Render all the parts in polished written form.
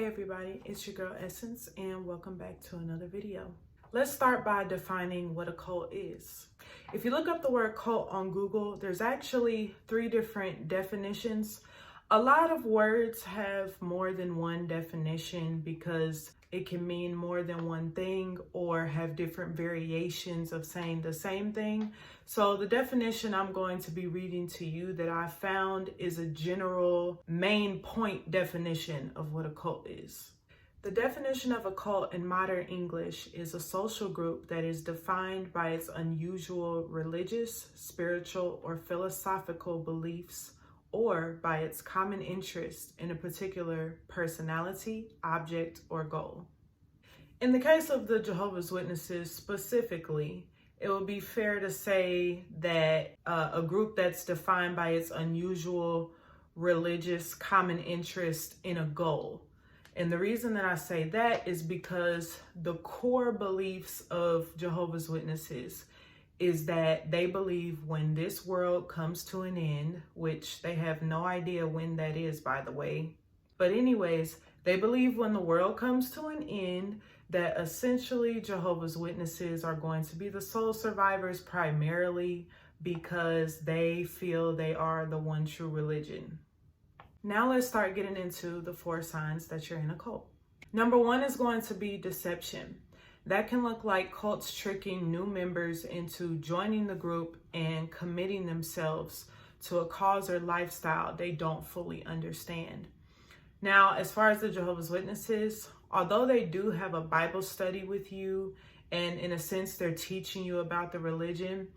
Hey everybody, it's your girl Essence and welcome back to another video. Let's start by defining what a cult is. If you look up the word cult on Google, there's actually 3 different definitions. A lot of words have more than one definition because it can mean more than one thing or have different variations of saying the same thing. So the definition I'm going to be reading to you that I found is a general main point definition of what a cult is. The definition of a cult in modern English is a social group that is defined by its unusual religious, spiritual, or philosophical beliefs, or by its common interest in a particular personality, object, or goal. In the case of the Jehovah's Witnesses specifically, it would be fair to say that a group that's defined by its unusual religious common interest in a goal. And the reason that I say that is because the core beliefs of Jehovah's Witnesses is that they believe when this world comes to an end, which they have no idea when that is, by the way. But anyways, they believe when the world comes to an end, that essentially Jehovah's Witnesses are going to be the sole survivors primarily because they feel they are the one true religion. Now let's start getting into the 4 signs that you're in a cult. Number 1 is going to be deception. That can look like cults tricking new members into joining the group and committing themselves to a cause or lifestyle they don't fully understand. Now, as far as the Jehovah's Witnesses, although they do have a Bible study with you, and in a sense they're teaching you about the religion,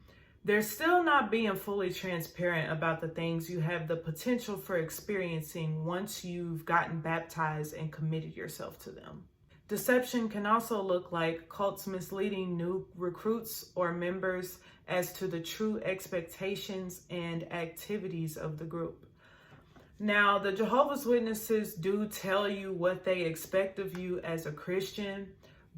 they're still not being fully transparent about the things you have the potential for experiencing once you've gotten baptized and committed yourself to them. Deception can also look like cults misleading new recruits or members as to the true expectations and activities of the group. Now, the Jehovah's Witnesses do tell you what they expect of you as a Christian,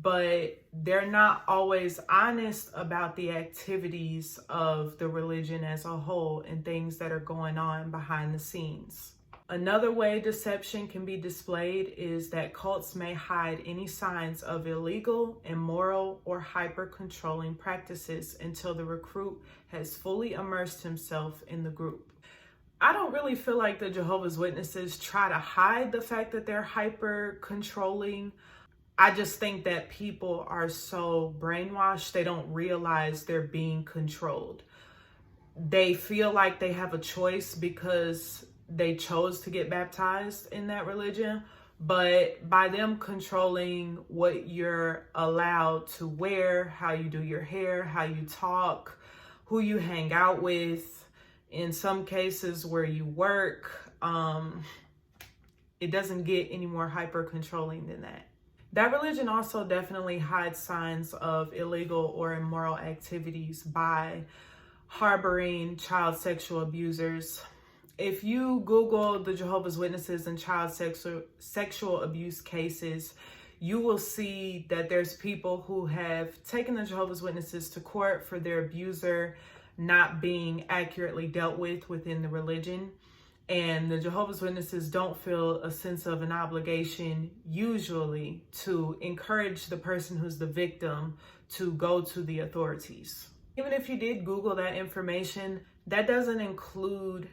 but they're not always honest about the activities of the religion as a whole and things that are going on behind the scenes. Another way deception can be displayed is that cults may hide any signs of illegal, immoral, or hyper-controlling practices until the recruit has fully immersed himself in the group. I don't really feel like the Jehovah's Witnesses try to hide the fact that they're hyper-controlling. I just think that people are so brainwashed, they don't realize they're being controlled. They feel like they have a choice because they chose to get baptized in that religion, but by them controlling what you're allowed to wear, how you do your hair, how you talk, who you hang out with, in some cases where you work, it doesn't get any more hyper controlling than that. That religion also definitely hides signs of illegal or immoral activities by harboring child sexual abusers. If you Google the Jehovah's Witnesses and child sexual abuse cases, you will see that there's people who have taken the Jehovah's Witnesses to court for their abuser not being accurately dealt with within the religion. And the Jehovah's Witnesses don't feel a sense of an obligation usually to encourage the person who's the victim to go to the authorities. Even if you did Google that information, that doesn't include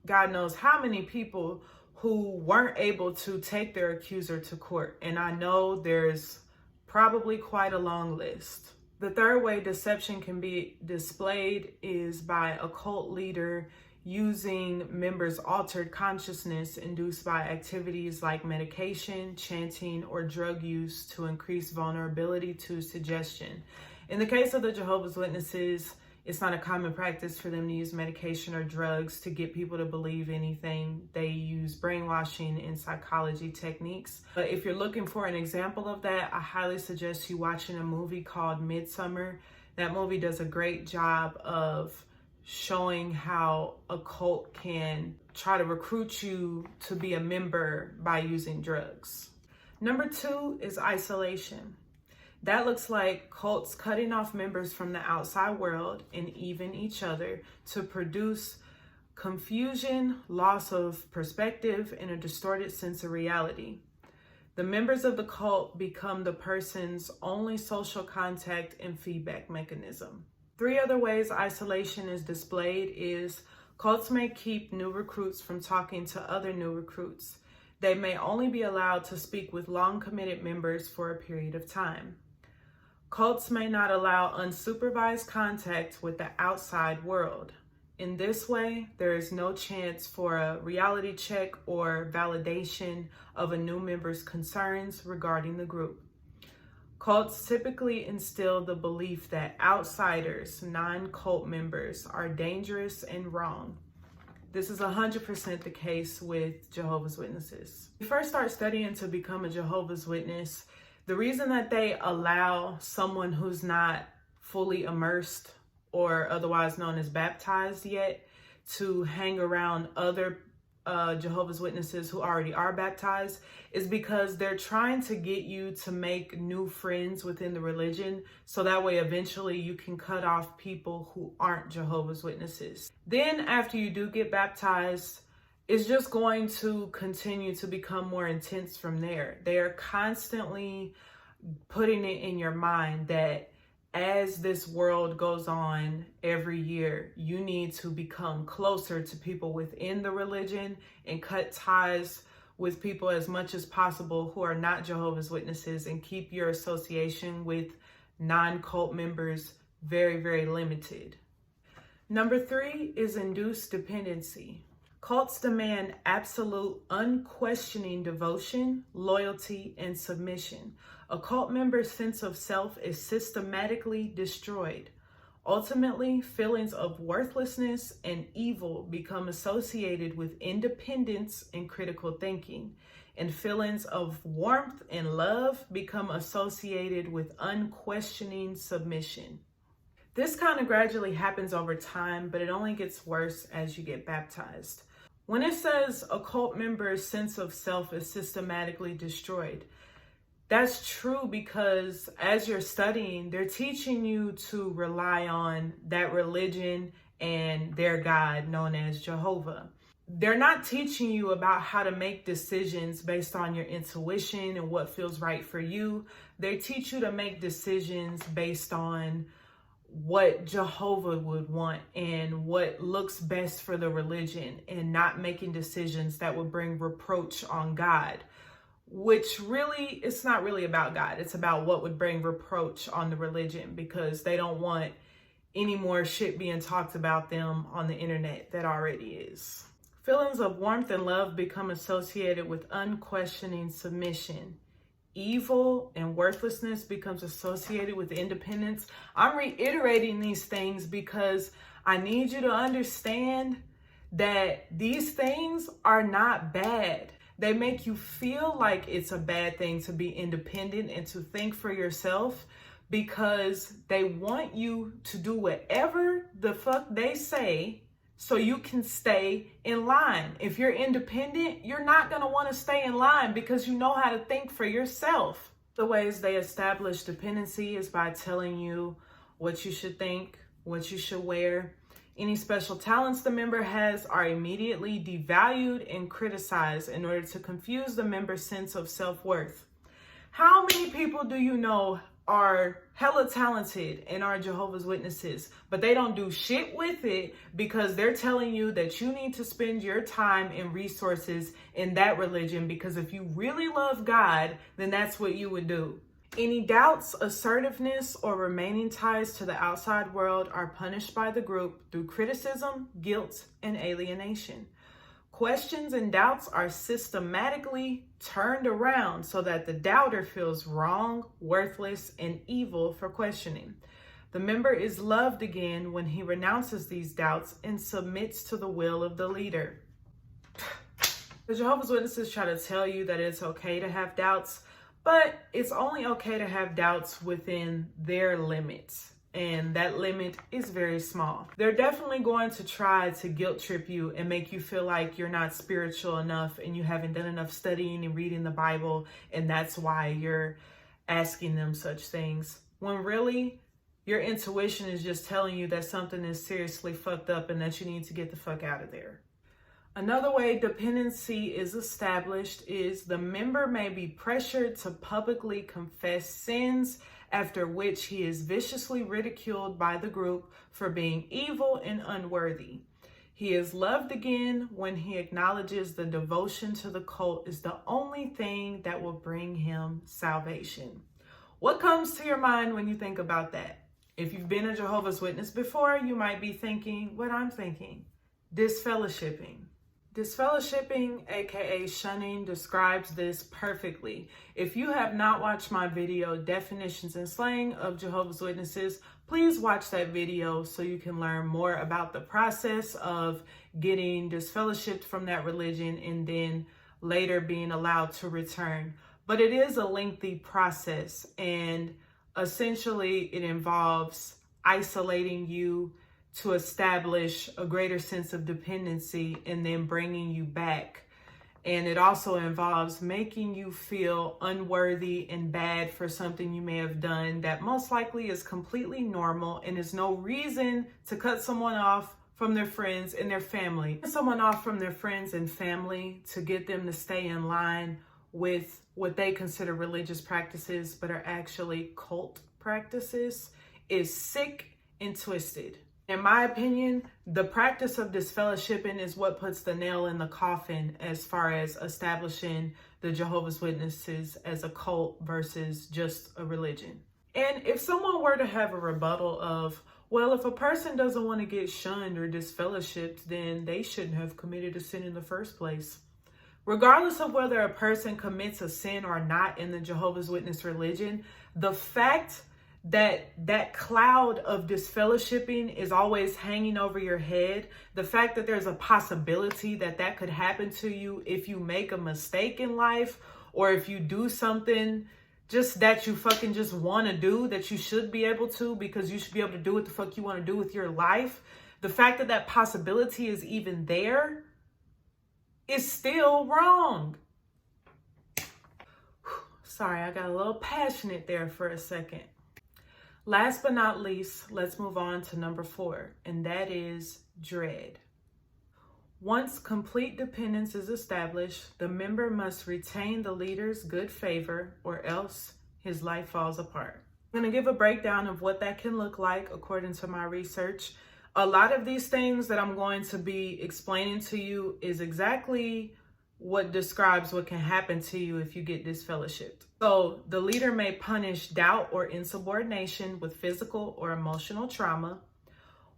God knows how many people who weren't able to take their accuser to court. And I know there's probably quite a long list. The third way deception can be displayed is by a cult leader using members' altered consciousness induced by activities like medication, chanting, or drug use to increase vulnerability to suggestion. In the case of the Jehovah's Witnesses, it's not a common practice for them to use medication or drugs to get people to believe anything. They use brainwashing and psychology techniques. But if you're looking for an example of that, I highly suggest you watching a movie called Midsummer. That movie does a great job of showing how a cult can try to recruit you to be a member by using drugs. Number 2 is isolation. That looks like cults cutting off members from the outside world and even each other to produce confusion, loss of perspective, and a distorted sense of reality. The members of the cult become the person's only social contact and feedback mechanism. 3 other ways isolation is displayed is cults may keep new recruits from talking to other new recruits. They may only be allowed to speak with long committed members for a period of time. Cults may not allow unsupervised contact with the outside world. In this way, there is no chance for a reality check or validation of a new member's concerns regarding the group. Cults typically instill the belief that outsiders, non-cult members, are dangerous and wrong. This is 100% the case with Jehovah's Witnesses. When you first start studying to become a Jehovah's Witness, the reason that they allow someone who's not fully immersed or otherwise known as baptized yet to hang around other Jehovah's Witnesses who already are baptized is because they're trying to get you to make new friends within the religion, so that way eventually you can cut off people who aren't Jehovah's Witnesses. Then after you do get baptized, it's just going to continue to become more intense from there. They are constantly putting it in your mind that as this world goes on every year, you need to become closer to people within the religion and cut ties with people as much as possible who are not Jehovah's Witnesses, and keep your association with non-cult members very, very limited. Number 3 is induced dependency. Cults demand absolute, unquestioning devotion, loyalty, and submission. A cult member's sense of self is systematically destroyed. Ultimately, feelings of worthlessness and evil become associated with independence and critical thinking, and feelings of warmth and love become associated with unquestioning submission. This kind of gradually happens over time, but it only gets worse as you get baptized. When it says a cult member's sense of self is systematically destroyed, that's true because as you're studying, they're teaching you to rely on that religion and their God known as Jehovah. They're not teaching you about how to make decisions based on your intuition and what feels right for you. They teach you to make decisions based on what Jehovah would want and what looks best for the religion, and not making decisions that would bring reproach on God, which really, it's not really about God. It's about what would bring reproach on the religion, because they don't want any more shit being talked about them on the internet that already is. Feelings of warmth and love become associated with unquestioning submission. Evil and worthlessness becomes associated with independence. I'm reiterating these things because I need you to understand that these things are not bad. They make you feel like it's a bad thing to be independent and to think for yourself, because they want you to do whatever the fuck they say so you can stay in line. If you're independent, you're not going to want to stay in line because you know how to think for yourself. The ways they establish dependency is by telling you what you should think, what you should wear. Any special talents the member has are immediately devalued and criticized in order to confuse the member's sense of self-worth. How many people do you know are hella talented and are Jehovah's Witnesses, but they don't do shit with it because they're telling you that you need to spend your time and resources in that religion, because if you really love God, then that's what you would do. Any doubts, assertiveness, or remaining ties to the outside world are punished by the group through criticism, guilt, and alienation. Questions and doubts are systematically turned around so that the doubter feels wrong, worthless, and evil for questioning. The member is loved again when he renounces these doubts and submits to the will of the leader. The Jehovah's Witnesses try to tell you that it's okay to have doubts, but it's only okay to have doubts within their limits. And that limit is very small. They're definitely going to try to guilt trip you and make you feel like you're not spiritual enough and you haven't done enough studying and reading the Bible, and that's why you're asking them such things. When really, your intuition is just telling you that something is seriously fucked up and that you need to get the fuck out of there. Another way dependency is established is the member may be pressured to publicly confess sins, after which he is viciously ridiculed by the group for being evil and unworthy. He is loved again when he acknowledges the devotion to the cult is the only thing that will bring him salvation. What comes to your mind when you think about that? If you've been a Jehovah's Witness before, you might be thinking what I'm thinking: disfellowshipping. Disfellowshipping, aka shunning, describes this perfectly. If you have not watched my video, Definitions and Slang of Jehovah's Witnesses, please watch that video so you can learn more about the process of getting disfellowshipped from that religion and then later being allowed to return. But it is a lengthy process, and essentially it involves isolating you to establish a greater sense of dependency and then bringing you back. And it also involves making you feel unworthy and bad for something you may have done that most likely is completely normal and is no reason to cut someone off from their friends and their family. Someone off from their friends and family to get them to stay in line with what they consider religious practices but are actually cult practices is sick and twisted. In my opinion, the practice of disfellowshipping is what puts the nail in the coffin as far as establishing the Jehovah's Witnesses as a cult versus just a religion. And if someone were to have a rebuttal of, well, if a person doesn't want to get shunned or disfellowshipped, then they shouldn't have committed a sin in the first place. Regardless of whether a person commits a sin or not in the Jehovah's Witness religion, the fact that cloud of disfellowshipping is always hanging over your head, the fact that there's a possibility that could happen to you if you make a mistake in life, or if you do something just that you fucking just want to do, that you should be able to, because you should be able to do what the fuck you want to do with your life. The fact that possibility is even there is still wrong. Sorry, I got a little passionate there for a second. Last but not least, let's move on to number 4, and that is dread. Once complete dependence is established, the member must retain the leader's good favor or else his life falls apart. I'm going to give a breakdown of what that can look like according to my research. A lot of these things that I'm going to be explaining to you is exactly what describes what can happen to you if you get disfellowshipped. So the leader may punish doubt or insubordination with physical or emotional trauma.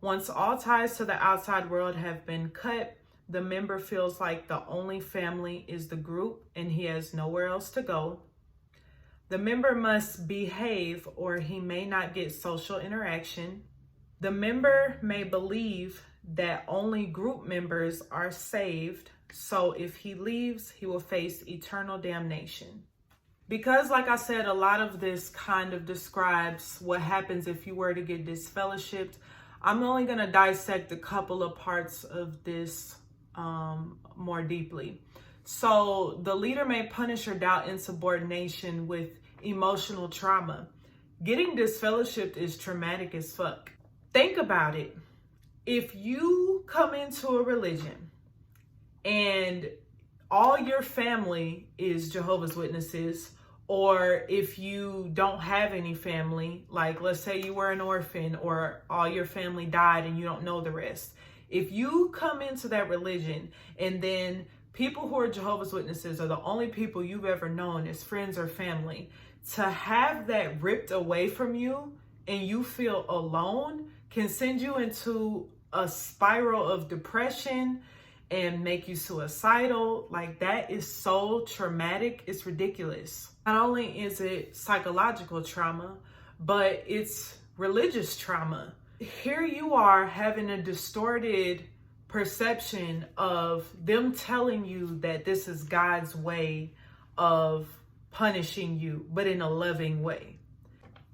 Once all ties to the outside world have been cut, the member feels like the only family is the group and he has nowhere else to go. The member must behave or he may not get social interaction. The member may believe that only group members are saved, so if he leaves, he will face eternal damnation. Because, like I said, a lot of this kind of describes what happens if you were to get disfellowshipped, I'm only going to dissect a couple of parts of this more deeply. So the leader may punish or doubt insubordination with emotional trauma. Getting disfellowshipped is traumatic as fuck. Think about it. If you come into a religion and all your family is Jehovah's Witnesses, or if you don't have any family, like let's say you were an orphan or all your family died and you don't know the rest. If you come into that religion and then people who are Jehovah's Witnesses are the only people you've ever known as friends or family, to have that ripped away from you and you feel alone can send you into a spiral of depression and make you suicidal. Like, that is so traumatic, it's ridiculous. Not only is it psychological trauma, but it's religious trauma. Here you are having a distorted perception of them telling you that this is God's way of punishing you, but in a loving way.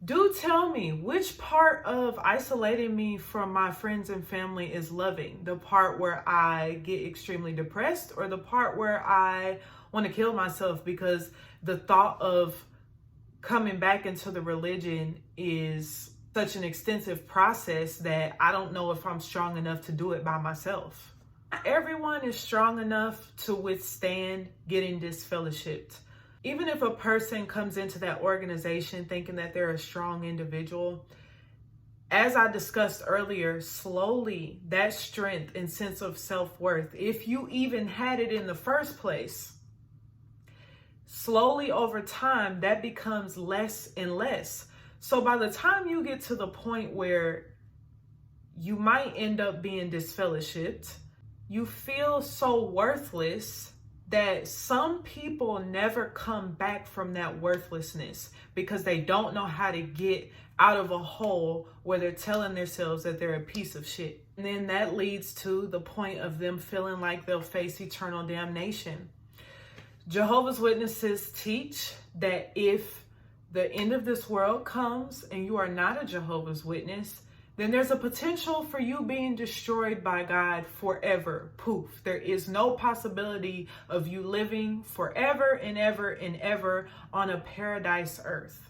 Do tell me, which part of isolating me from my friends and family is loving? The part where I get extremely depressed, or the part where I want to kill myself because the thought of coming back into the religion is such an extensive process that I don't know if I'm strong enough to do it by myself? Everyone is strong enough to withstand getting disfellowshipped. Even if a person comes into that organization thinking that they're a strong individual, as I discussed earlier, slowly that strength and sense of self-worth, if you even had it in the first place, slowly over time, that becomes less and less. So by the time you get to the point where you might end up being disfellowshipped, you feel so worthless that some people never come back from that worthlessness because they don't know how to get out of a hole where they're telling themselves that they're a piece of shit. And then that leads to the point of them feeling like they'll face eternal damnation. Jehovah's Witnesses teach that if the end of this world comes and you are not a Jehovah's Witness, then there's a potential for you being destroyed by God forever. Poof. There is no possibility of you living forever and ever and ever on a paradise earth.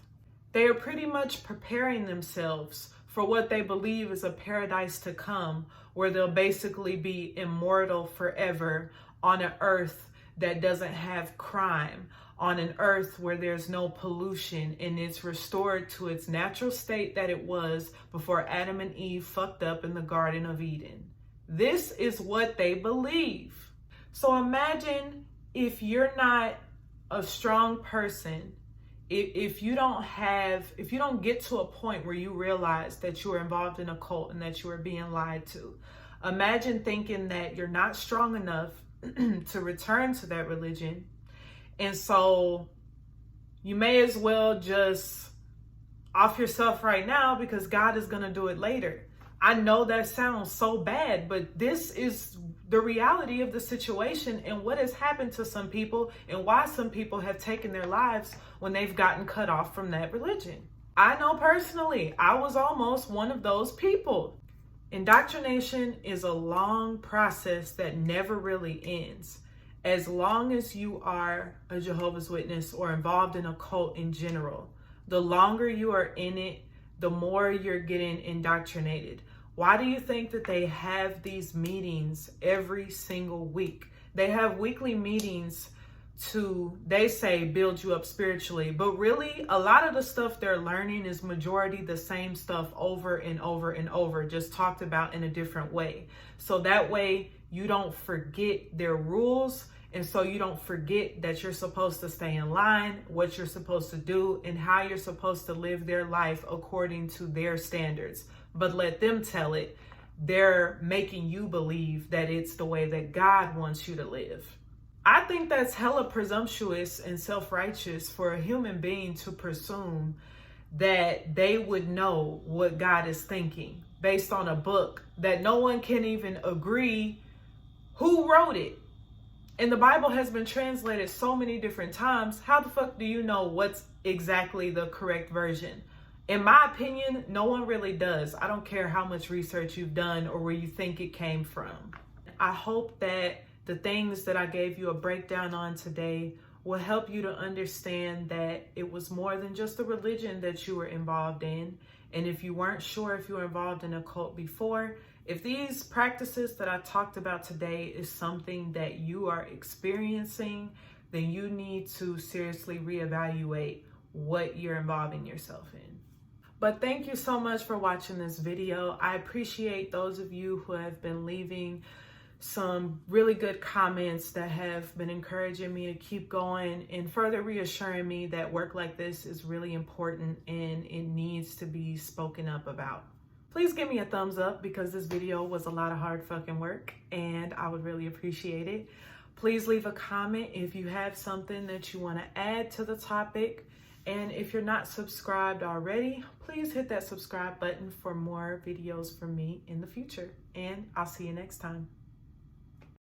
They are pretty much preparing themselves for what they believe is a paradise to come, where they'll basically be immortal forever on an earth that doesn't have crime, on an earth where there's no pollution and it's restored to its natural state that it was before Adam and Eve fucked up in the Garden of Eden. This is what they believe. So imagine if you're not a strong person, if you don't get to a point where you realize that you are involved in a cult and that you are being lied to. Imagine thinking that you're not strong enough to return to that religion. And so you may as well just off yourself right now because God is going to do it later. I know that sounds so bad, but this is the reality of the situation and what has happened to some people and why some people have taken their lives when they've gotten cut off from that religion. I know personally, I was almost one of those people. Indoctrination is a long process that never really ends. As long as you are a Jehovah's Witness or involved in a cult in general, the longer you are in it, the more you're getting indoctrinated. Why do you think that they have these meetings every single week? They have weekly meetings to, they say, build you up spiritually, but really a lot of the stuff they're learning is majority the same stuff over and over and over, just talked about in a different way. So that way you don't forget their rules, and so you don't forget that you're supposed to stay in line, what you're supposed to do, and how you're supposed to live their life according to their standards. But let them tell it. They're making you believe that it's the way that God wants you to live. I think that's hella presumptuous and self-righteous for a human being to presume that they would know what God is thinking based on a book that no one can even agree who wrote it. And the Bible has been translated so many different times. How the fuck do you know what's exactly the correct version? In my opinion, no one really does. I don't care how much research you've done or where you think it came from. I hope that the things that I gave you a breakdown on today will help you to understand that it was more than just a religion that you were involved in. And if you weren't sure if you were involved in a cult before, if these practices that I talked about today is something that you are experiencing, then you need to seriously reevaluate what you're involving yourself in. But thank you so much for watching this video. I appreciate those of you who have been leaving some really good comments that have been encouraging me to keep going and further reassuring me that work like this is really important and it needs to be spoken up about. Please give me a thumbs up because this video was a lot of hard fucking work and I would really appreciate it. Please leave a comment if you have something that you want to add to the topic. And if you're not subscribed already, please hit that subscribe button for more videos from me in the future. And I'll see you next time.